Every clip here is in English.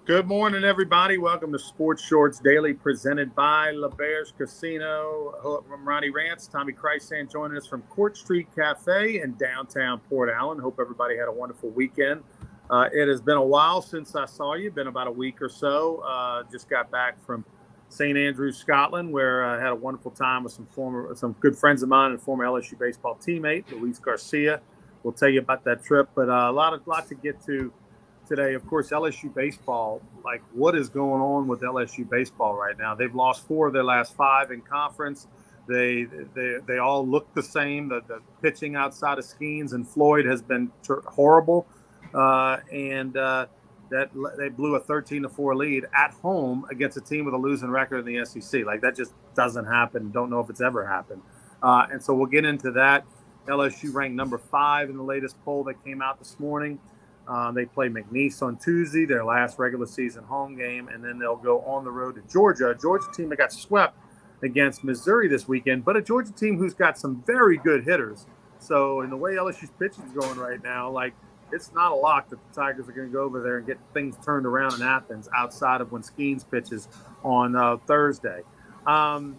Good morning, everybody. Welcome to Sports Shorts Daily, presented by LaBear's Casino. I'm Ronnie Rance, Tommy Christsan joining us from Court Street Cafe in downtown Port Allen. Hope everybody had a wonderful weekend. It has been a while since I saw you, been about a week or so. Just got back from St. Andrews, Scotland, where I had a wonderful time with some good friends of mine and former LSU baseball teammate, Luis Garcia. We'll tell you about that trip, but a lot to get to today. Of course, LSU baseball, like what is going on with LSU baseball right now? They've lost 4 of their last 5 in conference. They all look the same. The pitching outside of Skeens and Floyd has been horrible, and that they blew a 13-4 lead at home against a team with a losing record in the SEC. Like that just doesn't happen. Don't know if it's ever happened. And so we'll get into that. LSU ranked number 5 in the latest poll that came out this morning. They play McNeese on Tuesday, their last regular season home game, and then they'll go on the road to Georgia, a Georgia team that got swept against Missouri this weekend, but a Georgia team who's got some very good hitters. So in the way LSU's pitching is going right now, like it's not a lock that the Tigers are going to go over there and get things turned around in Athens outside of when Skeens pitches on Thursday. The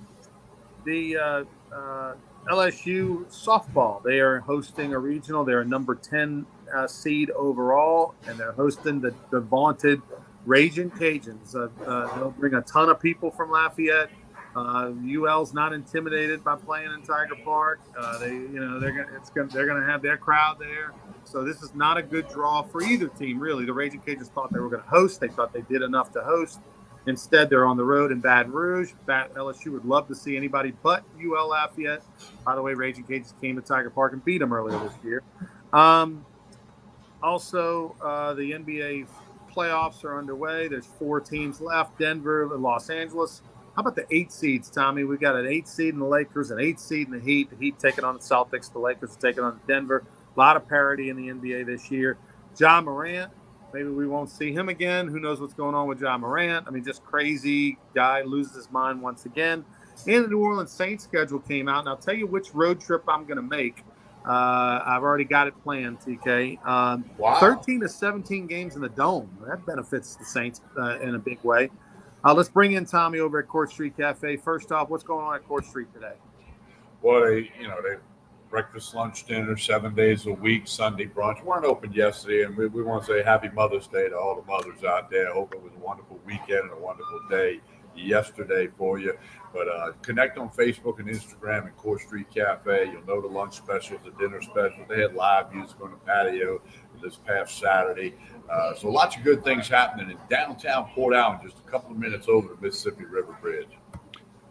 LSU softball, they are hosting a regional. They're a number 10 seed overall, and they're hosting the vaunted Raging Cajuns. They'll bring a ton of people from Lafayette. UL's not intimidated by playing in Tiger Park. They're gonna have their crowd there. So this is not a good draw for either team, really. The Raging Cajuns thought they were going to host. They thought they did enough to host. Instead, they're on the road in Baton Rouge. LSU would love to see anybody but UL Lafayette. By the way, Raging Cajuns came to Tiger Park and beat them earlier this year. Also, the NBA playoffs are underway. There's 4 teams left: Denver and Los Angeles. How about the 8 seeds, Tommy? We've got an 8 seed in the Lakers, an 8 seed in the Heat. The Heat taking on the Celtics. The Lakers taking on Denver. A lot of parity in the NBA this year. Ja Morant. Maybe we won't see him again. Who knows what's going on with Ja Morant? I mean, just crazy guy, loses his mind once again. And the New Orleans Saints schedule came out, and I'll tell you which road trip I'm going to make. I've already got it planned, TK. Wow. 13 to 17 games in the Dome. That benefits the Saints in a big way. Let's bring in Tommy over at Court Street Cafe. First off, what's going on at Court Street today? Well, they breakfast, lunch, dinner, 7 days a week, Sunday brunch. Weren't open yesterday, and we want to say Happy Mother's Day to all the mothers out there. Hope it was a wonderful weekend and a wonderful day yesterday for you. But connect on Facebook and Instagram at Court Street Cafe. You'll know the lunch specials, the dinner specials. They had live music on the patio this past Saturday. So lots of good things happening in downtown Port Allen, just a couple of minutes over the Mississippi River Bridge.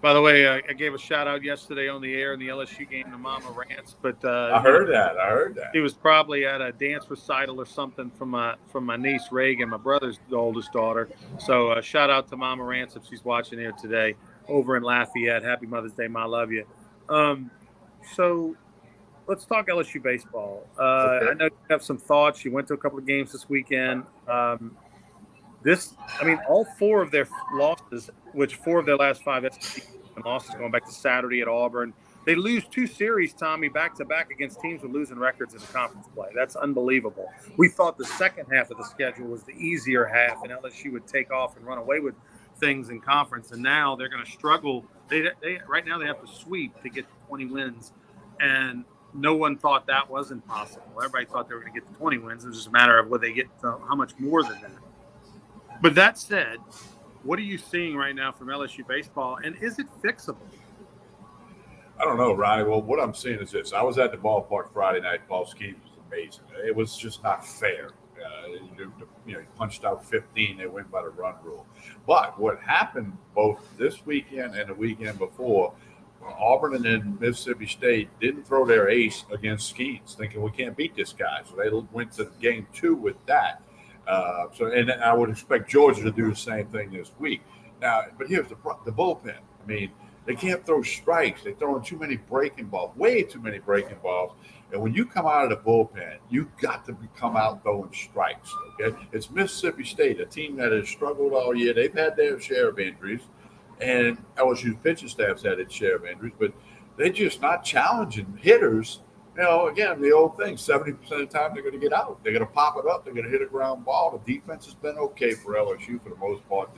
By the way, I gave a shout out yesterday on the air in the LSU game to Mama Rance, but I heard that. He was probably at a dance recital or something from my niece Reagan, my brother's oldest daughter. So shout out to Mama Rance if she's watching here today over in Lafayette. Happy Mother's Day, Ma. I love you. So let's talk LSU baseball. Okay. I know you have some thoughts. You went to a couple of games this weekend. All 4 of their losses, which 4 of their last 5 SEC losses going back to Saturday at Auburn. They lose 2 series, Tommy, back-to-back against teams with losing records in the conference play. That's unbelievable. We thought the second half of the schedule was the easier half, and LSU would take off and run away with things in conference, and now they're going to struggle. Right now they have to sweep to get to 20 wins, and no one thought that wasn't possible. Everybody thought they were going to get to 20 wins. It was just a matter of whether they get to how much more than that. But that said, what are you seeing right now from LSU baseball, and is it fixable? I don't know, Ronnie. Well, what I'm seeing is this. I was at the ballpark Friday night. Paul Skeens was amazing. It was just not fair. He punched out 15. They went by the run rule. But what happened both this weekend and the weekend before, Auburn and then Mississippi State didn't throw their ace against Skeens, thinking we can't beat this guy. So they went to game 2 with that. And I would expect Georgia to do the same thing this week. Now, but here's the bullpen. I mean, they can't throw strikes. They're throwing too many breaking balls, way too many breaking balls. And when you come out of the bullpen, you got to come out throwing strikes. Okay, it's Mississippi State, a team that has struggled all year. They've had their share of injuries, and LSU's pitching staff's had its share of injuries, but they're just not challenging hitters Again, the old thing, 70% of the time they're going to get out. They're going to pop it up. They're going to hit a ground ball. The defense has been okay for LSU for the most part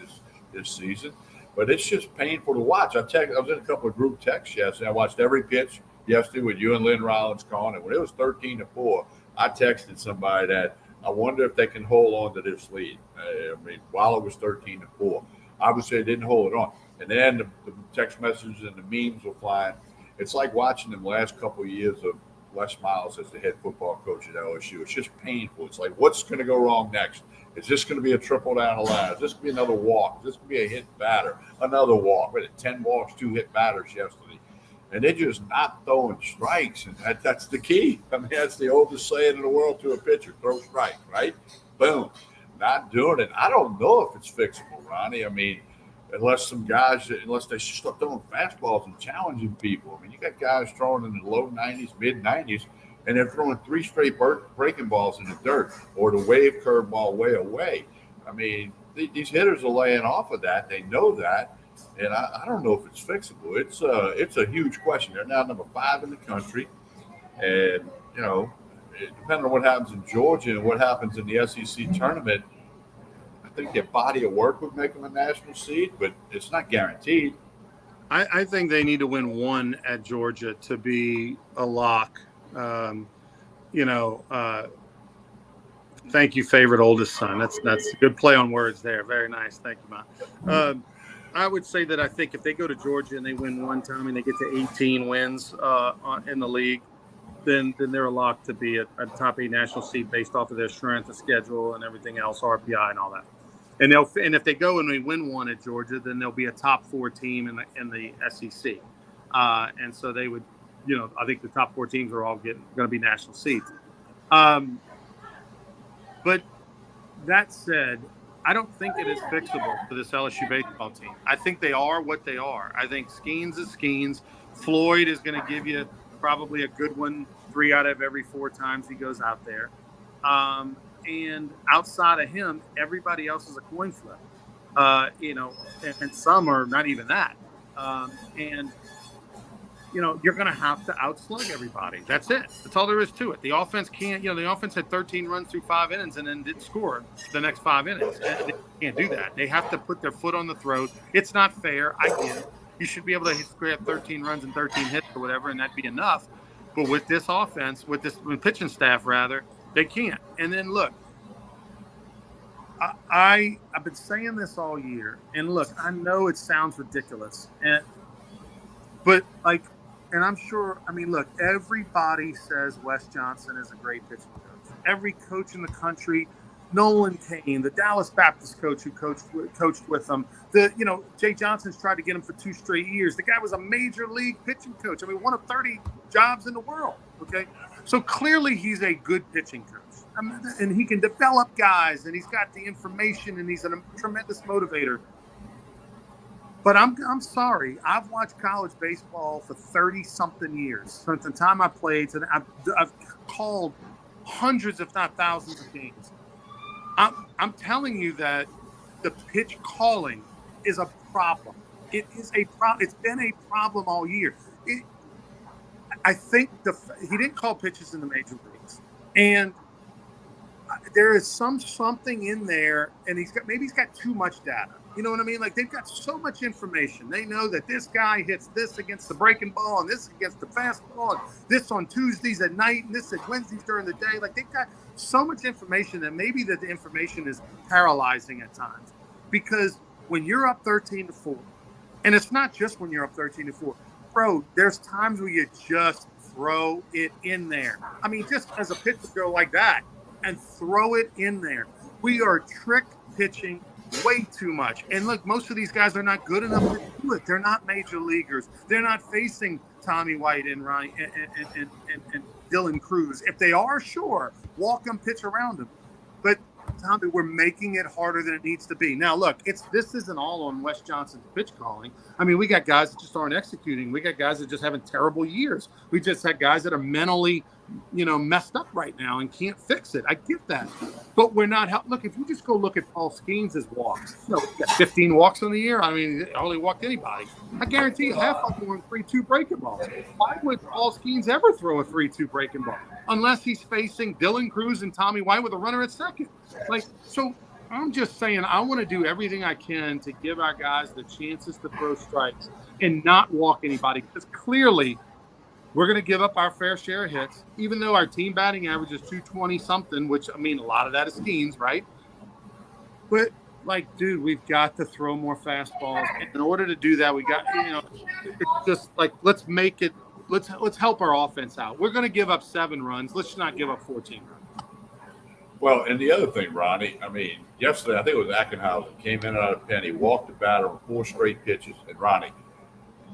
this season, but it's just painful to watch. I was in a couple of group texts yesterday. I watched every pitch yesterday with you and Lynn Rollins calling it. When it was 13-4, I texted somebody that I wonder if they can hold on to this lead. I mean, while it was 13-4, obviously they didn't hold it on. And then the text messages and the memes were flying. It's like watching them last couple of years of Les Miles as the head football coach at LSU. It's just painful. It's like, what's going to go wrong next? Is this going to be a triple down the line? Is this going to be another walk? Is this going to be a hit batter? Another walk. We had 10 walks, 2 hit batters yesterday. And they're just not throwing strikes. And that's the key. I mean, that's the oldest saying in the world to a pitcher, throw strike, right? Boom. Not doing it. I don't know if it's fixable, Ronnie. I mean, unless they start throwing fastballs and challenging people. I mean, you got guys throwing in the low 90s, mid 90s, and they're throwing 3 straight breaking balls in the dirt or the wave curveball way away. I mean, these hitters are laying off of that. They know that, and I don't know if it's fixable. It's a huge question. They're now number 5 in the country, and depending on what happens in Georgia and what happens in the SEC tournament, I think their body of work would make them a national seed, but it's not guaranteed. I think they need to win 1 at Georgia to be a lock. Thank you, favorite oldest son. That's a good play on words there. Very nice. Thank you, Ma. I would say that I think if they go to Georgia and they win 1 time and they get to 18 wins in the league, then they're a lock to be a top 8 national seed based off of their strength of schedule and everything else, RPI and all that. And if they go and they win 1 at Georgia, then they'll be a top 4 team in the SEC. And so they would, I think the top 4 teams are all going to be national seeds. But that said, I don't think it is fixable for this LSU baseball team. I think they are what they are. I think Skeens is Skeens. Floyd is going to give you probably a good one 3 out of every 4 times he goes out there. And outside of him, everybody else is a coin flip, and some are not even that. You're going to have to outslug everybody. That's it. That's all there is to it. The offense can't, the offense had 13 runs through 5 innings and then didn't score the next 5 innings. They can't do that. They have to put their foot on the throat. It's not fair. I get it. You should be able to grab 13 runs and 13 hits or whatever, and that'd be enough. But with this offense, with pitching staff, rather, they can't. And then look, I've been saying this all year, and look, I know it sounds ridiculous, but I'm sure. I mean, look, everybody says Wes Johnson is a great pitching coach. Every coach in the country, Nolan Kane, the Dallas Baptist coach who coached with them. Jay Johnson's tried to get him for 2 straight years. The guy was a major league pitching coach. I mean, one of 30 jobs in the world. Okay, so clearly he's a good pitching coach. And he can develop guys, and he's got the information, and he's a tremendous motivator. But I'm sorry. I've watched college baseball for 30-something years. Since the time I played, and I've called hundreds, if not thousands, of games. I'm telling you that the pitch calling is a problem. It is a problem. It's been a problem all year. I think he didn't call pitches in the major leagues, and there is something in there, and he's got too much data. You know what I mean? Like, they've got so much information. They know that this guy hits this against the breaking ball, and this against the fastball, and this on Tuesdays at night, and this at Wednesdays during the day. Like, they've got so much information that maybe that the information is paralyzing at times. Because when you're up 13-4, and it's not just when you're up 13-4, bro, there's times where you just throw it in there. I mean, just as a pitcher go like that and throw it in there. We are trick pitching way too much. And look, most of these guys are not good enough to do it. They're not major leaguers. They're not facing Tommy White and Ryan and Dylan Cruz. If they are, sure, walk them, pitch around them. But Tommy, we're making it harder than it needs to be. Now, look, this isn't all on Wes Johnson's pitch calling. I mean, we got guys that just aren't executing. We got guys that just having terrible years. We just had guys that are mentally, messed up right now and can't fix it. I get that. But we're not – look, if you just go look at Paul Skeens' walks, he got 15 walks on the year. I mean, he hardly walked anybody. I guarantee you half of them were 3-2 breaking balls. Why would Paul Skeens ever throw a 3-2 breaking ball? Unless he's facing Dylan Cruz and Tommy White with a runner at second. So I'm just saying I want to do everything I can to give our guys the chances to throw strikes and not walk anybody, because clearly we're going to give up our fair share of hits, even though our team batting average is 220-something, which, I mean, a lot of that is Skeens, right? But, dude, we've got to throw more fastballs. And in order to do that, we got, it's just let's make it. Let's help our offense out. We're going to give up 7 runs. Let's not give up 14 runs. Well, and the other thing, Ronnie, I mean, yesterday I think it was Ackenhausen came in out of pen. He walked the batter on 4 straight pitches, and Ronnie,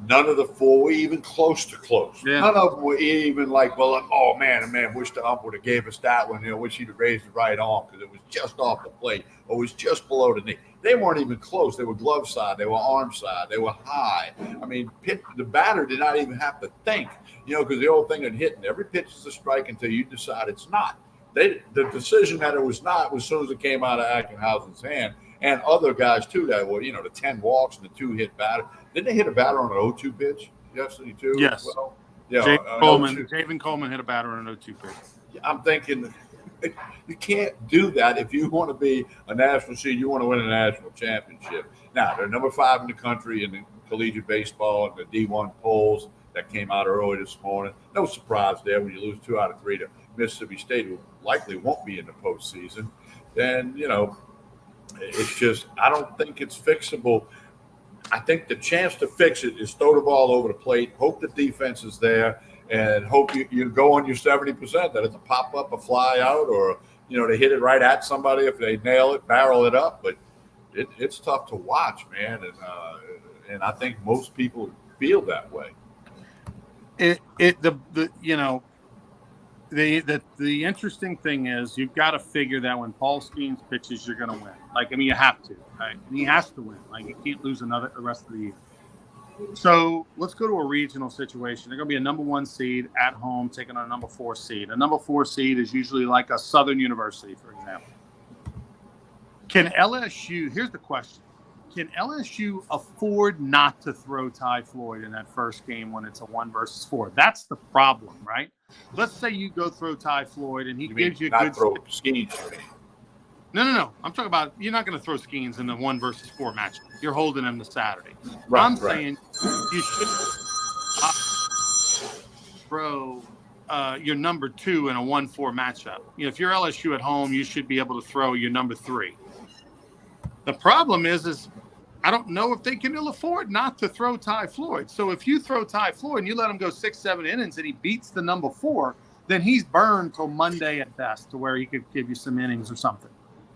none of the 4 were even close to close. Yeah. None of them were even oh man, wish the ump would have gave us that one. Wish he'd have raised the right arm because it was just off the plate or it was just below the knee. They weren't even close. They were glove side. They were arm side. They were high. I mean, the batter did not even have to think, because the old thing of hitting, every pitch is a strike until you decide it's not. The decision that it was not was as soon as it came out of Ackenhausen's hand, and other guys too that were, the 10 walks and the 2 hit batter. Didn't they hit a batter on an 0-2 pitch yesterday too? Yes. Well, Javen Coleman hit a batter on an 0-2 pitch. I'm thinking you can't do that if you want to be a national seed. You want to win a national championship. Now, they're number 5 in the country in the collegiate baseball and the D1 polls that came out early this morning. No surprise there when you lose 2 out of 3 to Mississippi State, who likely won't be in the postseason. Then, it's just I don't think it's fixable. I think the chance to fix it is throw the ball over the plate, hope the defense is there, and hope you go on your 70%, that it's a pop-up, a fly out, or, they hit it right at somebody if they nail it, barrel it up. But it's tough to watch, man, and I think most people feel that way. The interesting thing is you've got to figure that when Paul Skeens pitches, you're going to win. You have to. Right? And he has to win. You can't lose the rest of the year. So let's go to a regional situation. They're going to be a number 1 seed at home taking on a number 4 seed. A number 4 seed is usually like a Southern University, for example. Can LSU – here's the question. Can LSU afford not to throw Ty Floyd in that first game when it's a 1-4? That's the problem, right? Let's say you go throw Ty Floyd and he gives you a good – throw Skeens. No. I'm talking about you're not going to throw Skeens in the 1-4 matchup. You're holding him to Saturday. Right, I'm saying you should throw your number 2 in a 1-4 matchup. If you're LSU at home, you should be able to throw your number 3. The problem is I don't know if they can afford not to throw Ty Floyd. So if you throw Ty Floyd and you let him go 6-7 innings and he beats the number 4, then he's burned till Monday at best to where he could give you some innings or something.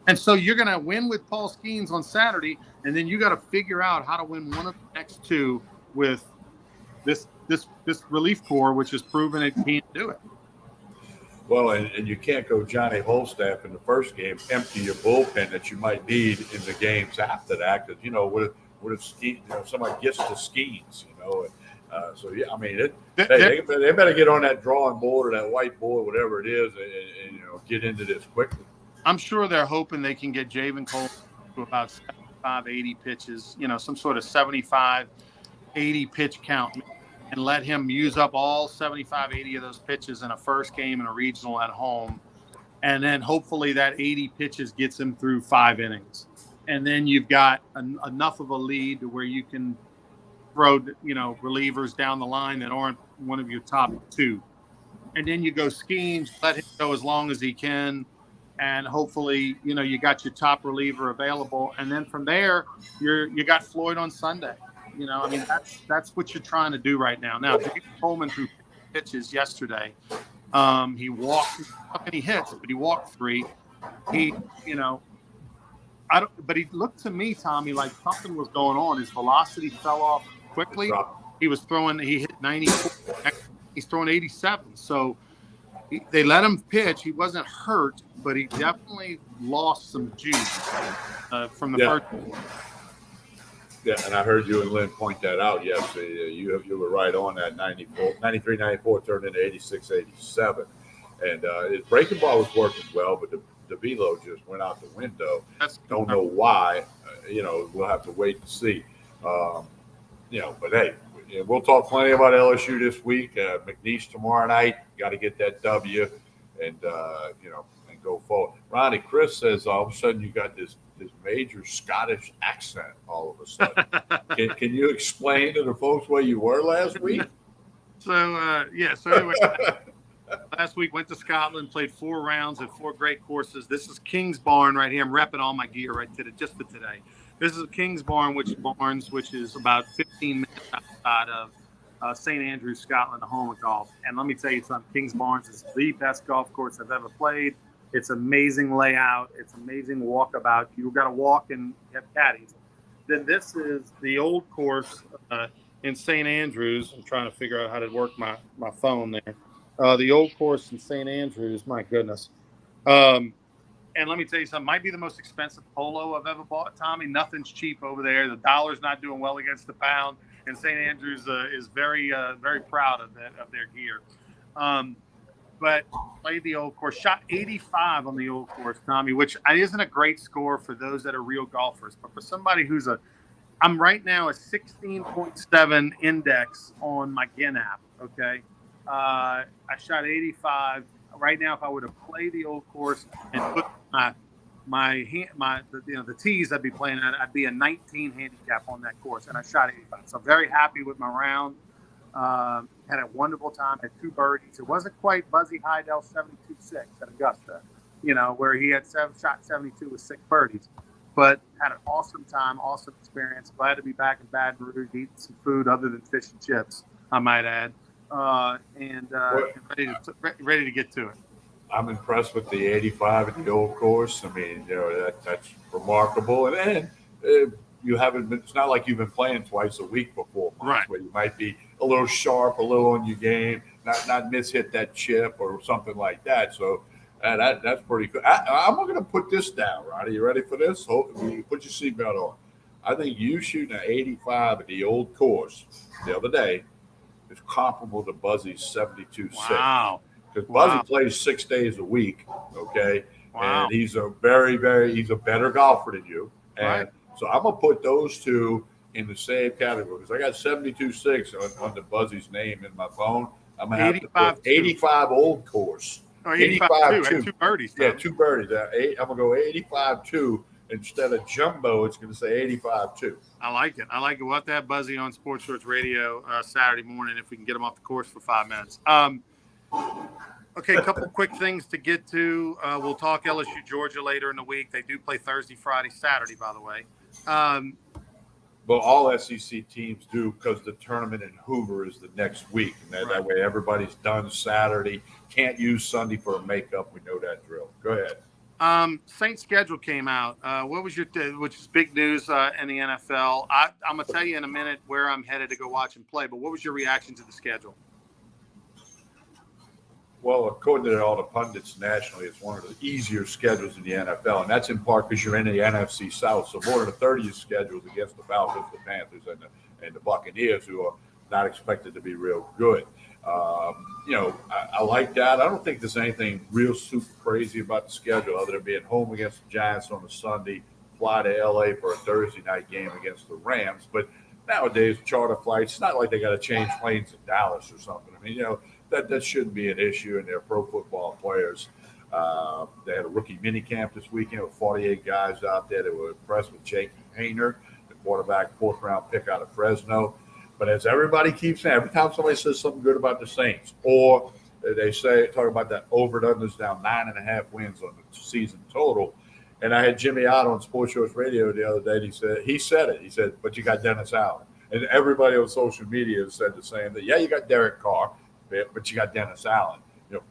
And so you're going to win with Paul Skeens on Saturday, and then you got to figure out how to win one of the next 2 with this relief corps, which has proven it can't do it. Well, and you can't go Johnny Holstaff in the first game, empty your bullpen that you might need in the games after that. Because what if somebody gets to Skeens, So yeah, I mean, they better get on that drawing board or that whiteboard, whatever it is, and get into this quickly. I'm sure they're hoping they can get Javen Cole to about 75, 80 pitches, some sort of 75, 80 pitch count, and let him use up all 75, 80 of those pitches in a first game in a regional at home. And then hopefully that 80 pitches gets him through 5 innings. And then you've got enough of a lead to where you can throw, relievers down the line that aren't one of your top 2. And then you go Skeens, let him go as long as he can. And hopefully, you got your top reliever available. And then from there, you got Floyd on Sunday. That's what you're trying to do right now. Now, David Coleman threw pitches yesterday. He walked, how many hits, but he walked 3. But he looked to me, Tommy, like something was going on. His velocity fell off quickly. He hit 94. He's throwing 87. So they let him pitch. He wasn't hurt, but he definitely lost some juice from the first. Yeah, and I heard you and Lynn point that out yesterday. You were right on that 93, 94 turned into 86, 87. And his breaking ball was working well, but the velo just went out the window. Don't know why. We'll have to wait and see. But hey, we'll talk plenty about LSU this week. McNeese tomorrow night. Got to get that W, and and go forward. Ronnie, Chris says all of a sudden you got this major Scottish accent all of a sudden. Can you explain to the folks where you were last week? So anyway, last week went to Scotland, played 4 rounds at 4 great courses. This is King's Barn right here. I'm repping all my gear right to just for today. This is King's Barn, which is about 15 minutes outside of St. Andrews, Scotland, the home of golf. And let me tell you something, King's Barns is the best golf course I've ever played. It's amazing layout. It's amazing walkabout. You've got to walk and have caddies. Then this is the old course in St. Andrews. I'm trying to figure out how to work my phone there. The old course in St. Andrews, my goodness. And let me tell you something, might be the most expensive polo I've ever bought, Tommy. Nothing's cheap over there. The dollar's not doing well against the pound. And St. Andrews is very, very proud of their gear. But played the old course, shot 85 on the old course, Tommy, which isn't a great score for those that are real golfers. But for somebody I'm right now a 16.7 index on my GIN app, okay? I shot 85. Right now, if I were to play the old course and put the tees I'd be playing at, I'd be a 19 handicap on that course, and I shot 85. So I'm very happy with my round. Had a wonderful time. Had 2 birdies. It wasn't quite Buzzy Heidel 72-6 at Augusta, where he had shot 72 with 6 birdies. But had an awesome time, awesome experience. Glad to be back in Baton Rouge, eating some food other than fish and chips, I might add, and ready to get to it. I'm impressed with the 85 at the old course. I mean, that's remarkable. And you haven't been, it's not like you've been playing twice a week for 4 months, right, where you might be a little sharp, a little on your game, not mishit that chip or something like that. So that's pretty good. I'm going to put this down, Ronnie. You ready for this? Put your seatbelt on. I think you shooting an 85 at the old course the other day is comparable to Buzzy's 72-6. Wow. Because Buzzy plays 6 days a week, okay? Wow. And he's a he's a better golfer than you. And right. So I'm going to put those two in the same category because I got 72-6 on the Buzzy's name in my phone. I'm going to have to put 85 old course. Oh, 85-2. 2 birdies. Yeah, 2 birdies. I'm going to go 85-2. Instead of jumbo, it's going to say 85-2. I like it. We'll have to have Buzzy on Sports Shorts Radio Saturday morning if we can get him off the course for 5 minutes. Okay, a couple quick things to get to. We'll talk LSU Georgia later in the week. They do play Thursday, Friday, Saturday, by the way. Well, all SEC teams do because the tournament in Hoover is the next week. And that way everybody's done Saturday. Can't use Sunday for a makeup. We know that drill. Go ahead. Saints schedule came out. What was which is big news in the NFL? I'm going to tell you in a minute where I'm headed to go watch and play, but what was your reaction to the schedule? Well, according to all the pundits nationally, it's one of the easier schedules in the NFL, and that's in part because you're in the NFC South. So more than a third of your schedules against the Falcons, the Panthers, and the Buccaneers, who are not expected to be real good. I like that. I don't think there's anything real super crazy about the schedule other than being home against the Giants on a Sunday, fly to L.A. for a Thursday night game against the Rams. But nowadays, charter flights, it's not like they got to change planes in Dallas or something. I mean, that shouldn't be an issue, and they're pro football players. They had a rookie mini camp this weekend with 48 guys out there. They were impressed with Jake Hayner, the quarterback, 4th-round pick out of Fresno. But as everybody keeps saying, every time somebody says something good about the Saints, or they talk about that over and unders down 9.5 wins on the season total. And I had Jimmy out on Sports Shorts Radio the other day. And he said it. He said, but you got Dennis Allen. And everybody on social media has said the same thing. Yeah, you got Derek Carr, but you got Dennis Allen.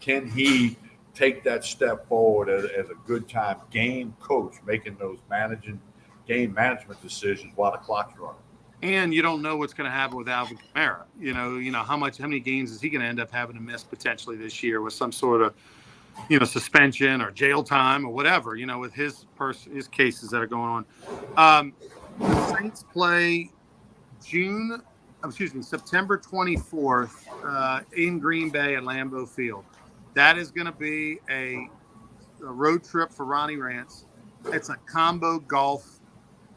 Can he take that step forward as a good time game coach, making those game management decisions while the clock's running? And you don't know what's going to happen with Alvin Kamara. How many games is he going to end up having to miss potentially this year with some sort of, suspension or jail time or whatever, with his cases that are going on. The Saints play September 24th in Green Bay at Lambeau Field. That is going to be a road trip for Ronnie Rance. It's a combo golf,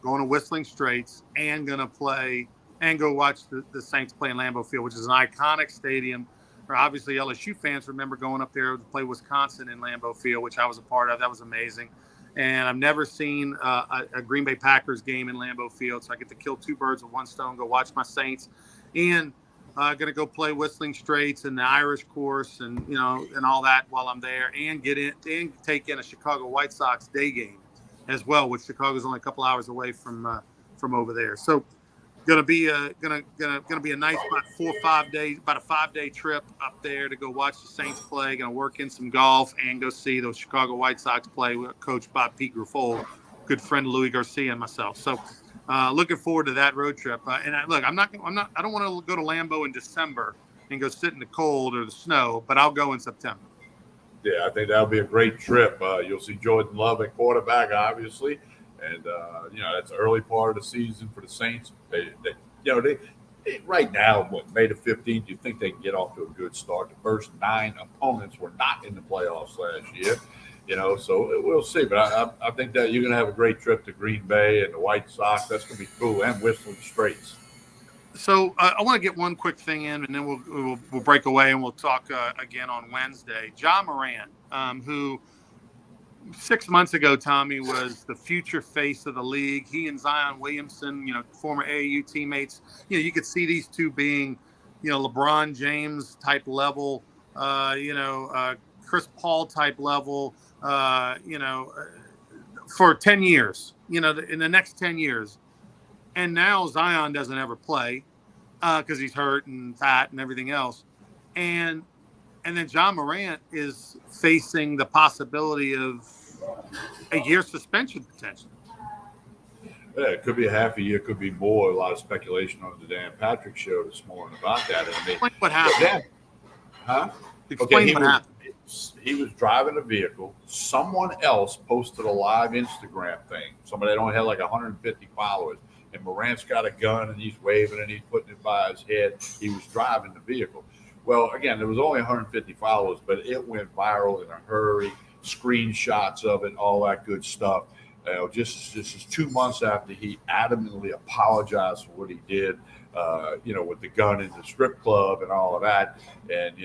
going to Whistling Straits, and going to play and go watch the Saints play in Lambeau Field, which is an iconic stadium. Or obviously, LSU fans remember going up there to play Wisconsin in Lambeau Field, which I was a part of. That was amazing. And I've never seen a Green Bay Packers game in Lambeau Field, so I get to kill two birds with one stone, go watch my Saints, and going to go play Whistling Straits and the Irish course and all that while I'm there, and get in and take in a Chicago White Sox day game as well, which Chicago's only a couple hours away from over there. So gonna be a nice about a 5-day trip up there to go watch the Saints play. Gonna work in some golf and go see those Chicago White Sox play with Coach Bob Pete Grifol, good friend of Louis Garcia and myself. So looking forward to that road trip. I don't want to go to Lambeau in December and go sit in the cold or the snow, but I'll go in September. Yeah, I think that'll be a great trip. You'll see Jordan Love at quarterback, obviously, and that's the early part of the season for the Saints. They right now, May the 15th, you think they can get off to a good start. The first 9 opponents were not in the playoffs last year, so we'll see. But I think that you're going to have a great trip to Green Bay and the White Sox. That's going to be cool, and Whistling Straits. So I want to get one quick thing in, and then we'll break away and we'll talk again on Wednesday. Ja Morant, who 6 months ago, Tommy, was the future face of the league. He and Zion Williamson, former AAU teammates. You could see these two being, LeBron James type level, Chris Paul type level, for 10 years, in the next 10 years. And now Zion doesn't ever play because he's hurt and fat and everything else. And then Ja Morant is facing the possibility of a year suspension potentially. Yeah, it could be a half a year, could be more. A lot of speculation on the Dan Patrick show this morning about that. Explain what happened. Explain what happened. He was driving a vehicle. Someone else posted a live Instagram thing. Somebody that only had like 150 followers. And Morant's got a gun and he's waving and he's putting it by his head. He was driving the vehicle. Well, again, there was only 150 followers, but it went viral in a hurry. Screenshots of it, all that good stuff. Just 2 months after he adamantly apologized for what he did, with the gun in the strip club and all of that, and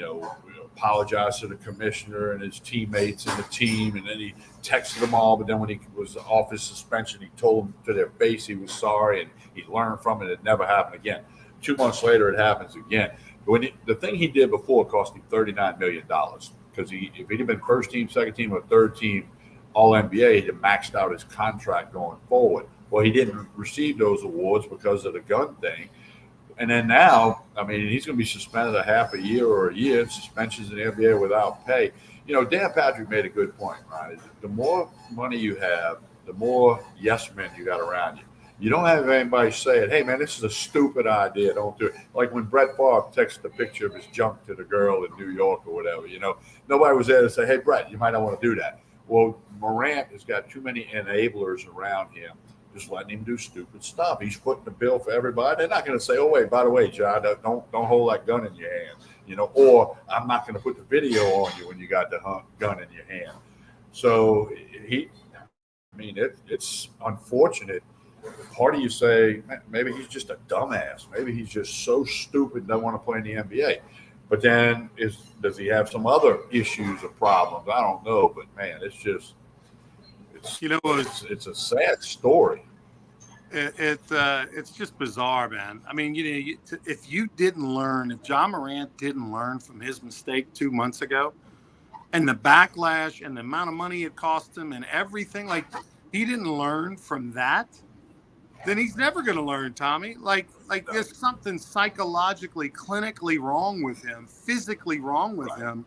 apologized to the commissioner and his teammates and the team, and then he texted them all. But then when he was off his suspension, he told them to their face he was sorry and he learned from it. It never happened again. 2 months later, it happens again. But the thing he did before cost him $39 million because if he'd have been first team, second team, or third team All NBA, he'd have maxed out his contract going forward. Well, he didn't receive those awards because of the gun thing. And then now, he's going to be suspended a half a year or a year, suspensions in the NBA without pay. Dan Patrick made a good point, right? The more money you have, the more yes men you got around you. You don't have anybody saying, hey, man, this is a stupid idea. Don't do it. Like when Brett Favre texted a picture of his junk to the girl in New York or whatever, nobody was there to say, hey, Brett, you might not want to do that. Well, Morant has got too many enablers around him. Just letting him do stupid stuff. He's footing the bill for everybody. They're not going to say, "Oh wait, by the way, John, don't hold that gun in your hand," or I'm not going to put the video on you when you got the gun in your hand. So it's unfortunate. Part of you say maybe he's just a dumbass. Maybe he's just so stupid doesn't want to play in the NBA. But then does he have some other issues or problems? I don't know. But man, it's a sad story. It's just bizarre, man. If Ja Morant didn't learn from his mistake 2 months ago, and the backlash and the amount of money it cost him and everything, like he didn't learn from that, then he's never going to learn, Tommy. Like there's something psychologically, clinically wrong with him, physically wrong with him.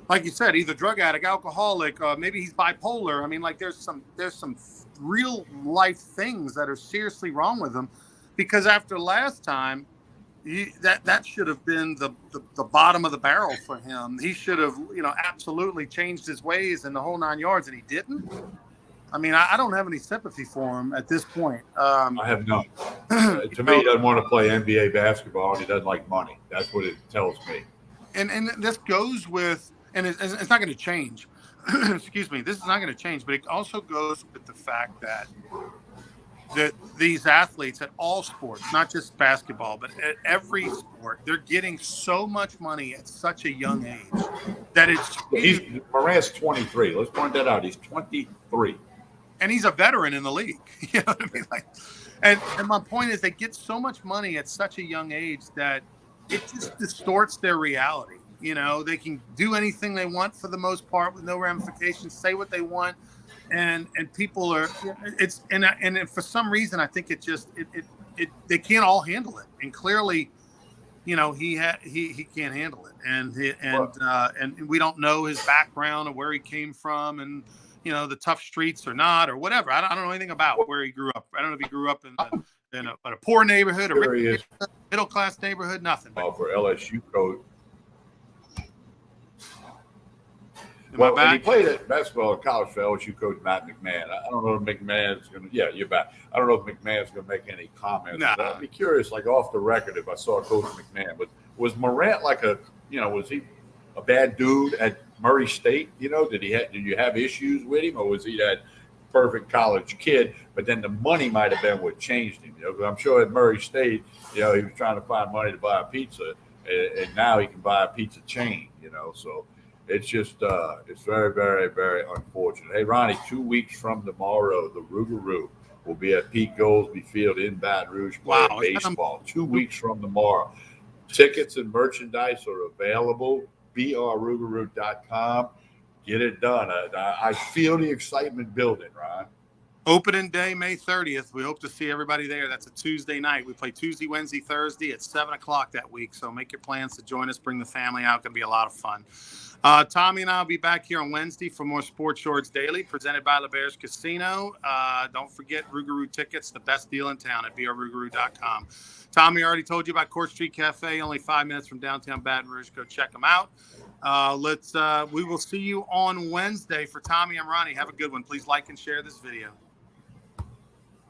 Like you said, either drug addict, alcoholic, maybe he's bipolar. There's some real life things that are seriously wrong with him because after last time, that should have been the bottom of the barrel for him. He should have, absolutely changed his ways and the whole 9 yards, and he didn't. I mean, I don't have any sympathy for him at this point. I have none. To me, he doesn't want to play NBA basketball, and he doesn't like money. That's what it tells me. And this goes with, and it's not going to change. Excuse me. This is not going to change, but it also goes with the fact that these athletes at all sports, not just basketball, but at every sport, they're getting so much money at such a young age that Morant's 23. Let's point that out. He's 23. And he's a veteran in the league. You know what I mean? And my point is, they get so much money at such a young age that it just distorts their reality. They can do anything they want for the most part with no ramifications, say what they want. And people are, and for some reason, I think they can't all handle it. And clearly, he can't handle it. And we don't know his background or where he came from, and the tough streets or not, or whatever. I don't know anything about where he grew up. I don't know if he grew up in a poor neighborhood or middle class neighborhood. Nothing. For LSU coach. Well, and he played at basketball in college for LSU coach Matt McMahon. I don't know if McMahon's going to. Yeah, you're back. I don't know if McMahon's going to make any comments. Nah. I'd be curious, like off the record, if I saw Coach McMahon. But was Morant was he a bad dude at Murray State? Did you have issues with him, or was he that perfect college kid? But then the money might have been what changed him. Because I'm sure at Murray State, he was trying to find money to buy a pizza, and now he can buy a pizza chain. So. It's just, it's very, very, very unfortunate. Hey, Ronnie, 2 weeks from tomorrow, the Rougarou will be at Pete Goolsby Field in Baton Rouge playing baseball. 2 weeks from tomorrow. Tickets and merchandise are available. brrougarou.com. Get it done. I feel the excitement building, Ron. Opening day, May 30th. We hope to see everybody there. That's a Tuesday night. We play Tuesday, Wednesday, Thursday at 7 o'clock that week. So make your plans to join us. Bring the family out. It's going to be a lot of fun. Tommy and I will be back here on Wednesday for more Sports Shorts Daily, presented by LeBear's Casino. Don't forget Rougarou tickets, the best deal in town at brrougarou.com. Tommy already told you about Court Street Cafe, only 5 minutes from downtown Baton Rouge. Go check them out. We will see you on Wednesday. For Tommy and Ronnie, have a good one. Please like and share this video.